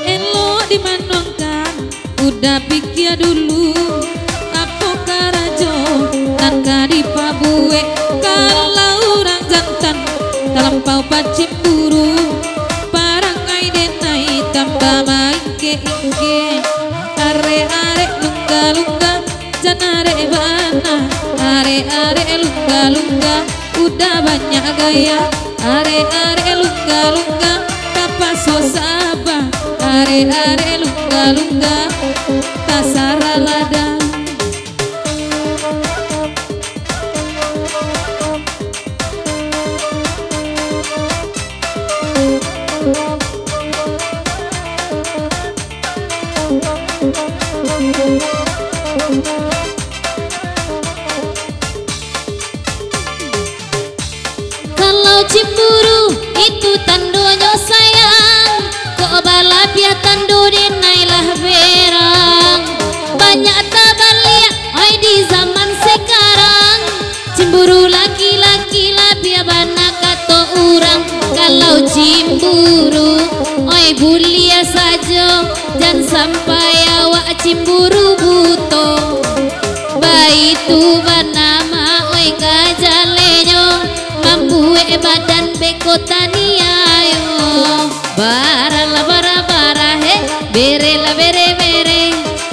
Elok dimanongkan udah pikir dulu apa karajo dan kadipa buwe kalau orang jantan terlampau pacimburu parangai denai tambah main ke ingge are-are lungga-lungga janare bana are-are lungga-lungga udah banyak gaya are-are lungga-lungga kapas sosaba are-are lungga-lungga tasara ladang. Kalau cemburu itu tandanya sayang, kok balapia tandu dinailah berang. Banyak tabalia oi di zaman sekarang, cemburu laki-laki lapia bana kato orang. Kalau cemburu oi bulia saja, jangan sampai awak cemburu buto. Baitu banama oi kajalenyo, mambuwe badan beko taniayo. Bara la bara he, bere la bere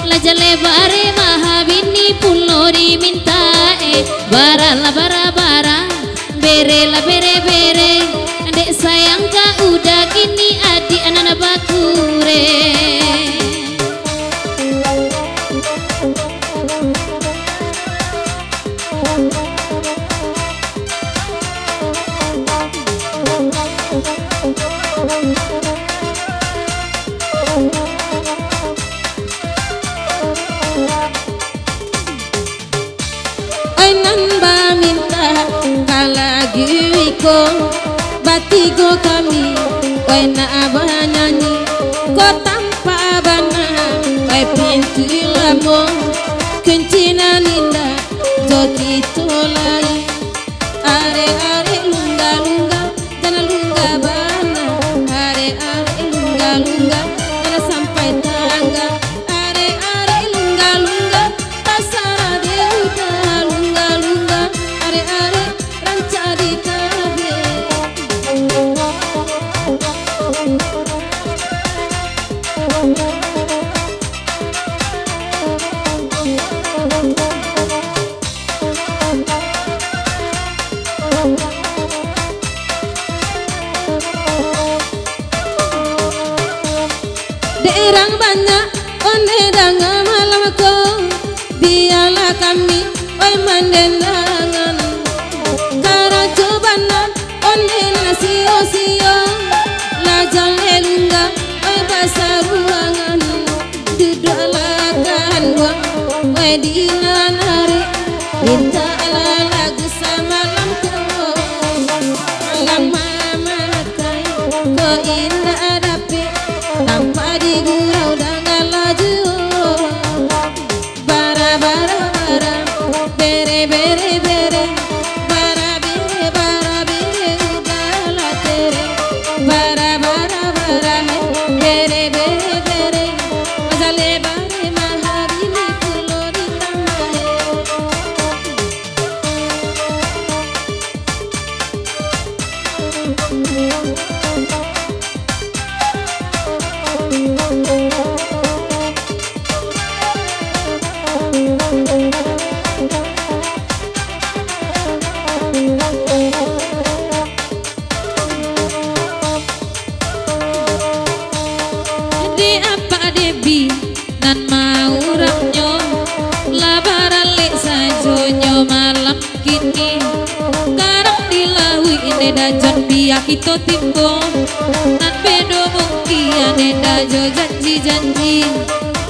la jale bare mahabini pulori minta bara la bara bere la bere dek sayang ka udah gini adik anak bakure. Batigo kami, kau nak abah nyanyi, kau tanpa bana, kau pintu lamo, kencina linda, joki tolai, are lunga, jangan lunga bana, are lunga, jangan sampai tangga, are lunga, pasara dia lunga, are ranca di kabe. Derang banyak onde danga malam ko biarlah kami oi mandenangan karajo banan onde nasio la jale lunga oi basaruangan dudalakan wang oi dinanare minta lagu sama lampu malam mama kai ko indah dape tanpa digurau dengan laju bara bere bara bire udahlah tere bara bere mazale bare mahabini pulori tambahe. Di apa debi nan mau rapnyo labaran lek sajonyo malam kini karang dilawi neda jon biak itu timbo nan bedo mungkin neda jo janji-janji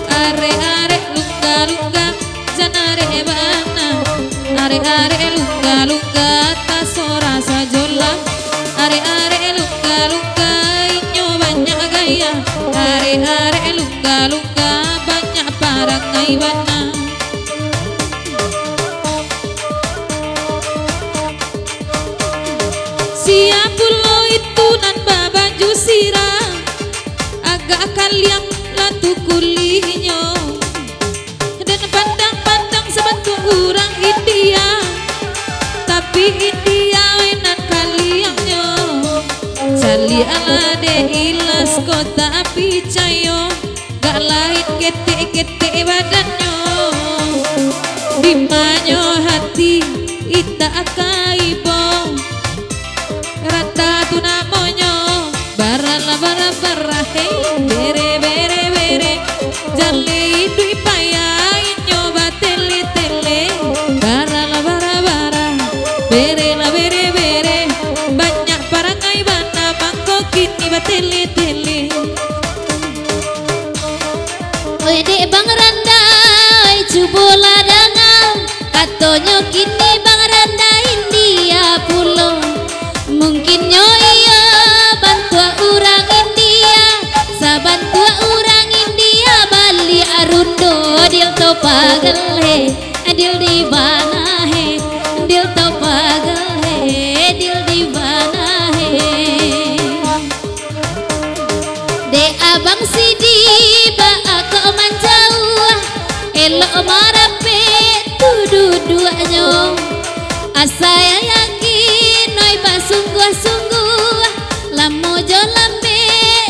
are lungga-lungga janare bana are lungga-lungga tasora sajola are lungga-lungga inyo banyak gaya are lungga-lungga banyak parangai bana. Siapulo itu nan babaju sirah agak kaliang latu kulihnyo dan pandang-pandang sebantu orang India tapi India enak kaliangnya cali ala de ilas kota api cayo gak lain ketek-ketek badannya dimanyo hati ita akaibo rata tu namonyo bara hey bere jale idui paya inyo batele bara bere banyak parangai bana mangko kini batele oi dek bang randai cubola dangal katonyo kini bang randai India pulo mungkin nyo iya bantua orang India sabantua orang India Bali arundo dil to pagal he dil di bana he dil to pagal he dil di bana he de abang sidi ba ako manjau elok marape tudu duanyo asaya yakin noi ba sungguh lamo jo lambe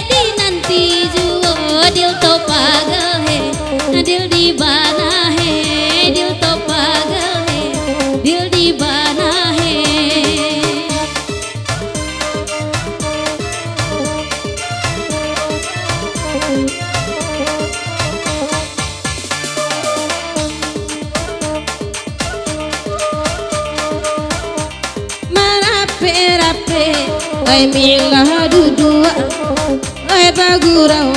di nanti juo dil to pagal he dil di bana he dil to pagal he dil di bana he. rape ay milah dudua ay bagurau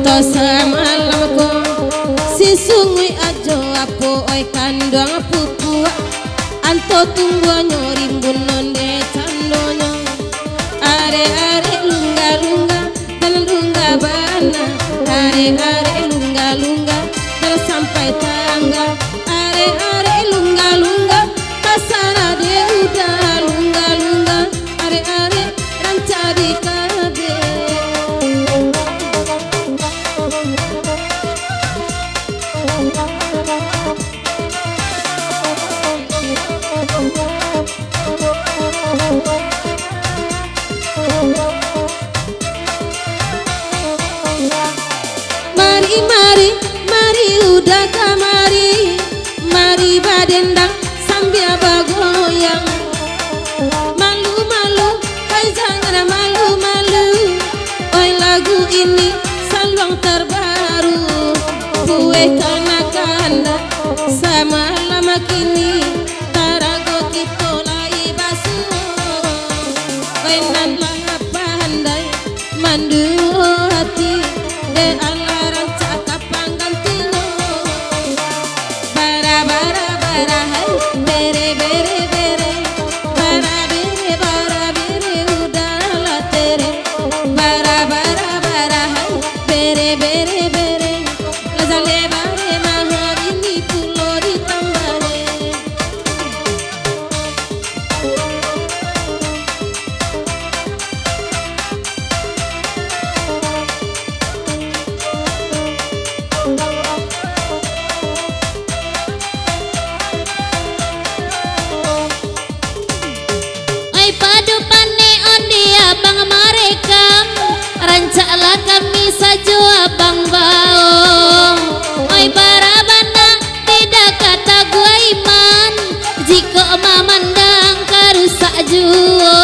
to samalam ko sisungui ajo apo ay kandang pupua anto tunggu nyorimbun nonde candonyo are lunga dan lunga bana are lunga dan sampai tangga are lunga pasara de udah lunga are rancadi kabe mari udah kamari mari badendang sambil bagoyang malu hai jangan malu oi lagu ini salong terbaru kue kanak-kanak sama lama kini tarago kita lai basu oi nanlah pandai mandu hati de alarang cakap panggantinya bara hai bere bara bere udahlah tere bara hai bere lazale bare mahar ini pulo ditambale Oi padu pane ondi abang marekam rancaklah kami sajo abang bao oi barabana tidak kata gua iman jika mamandang karusak juo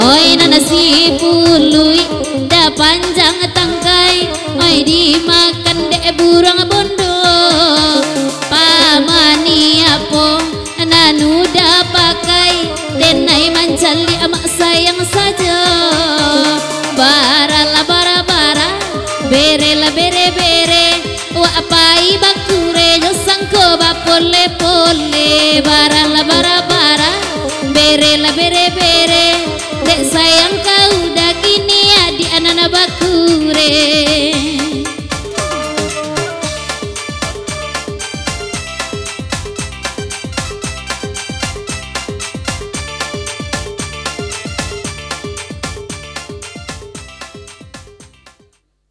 oi nasi pului da panjang tangkai oi dimakan dek burung bondo pamani apo nanu da pakai denai mancali ama sayang saja. Barala bara bara, bere la bere bere, wa apai bakure jo sangko ba pole pole. Barala bara bara, bere la bere bere.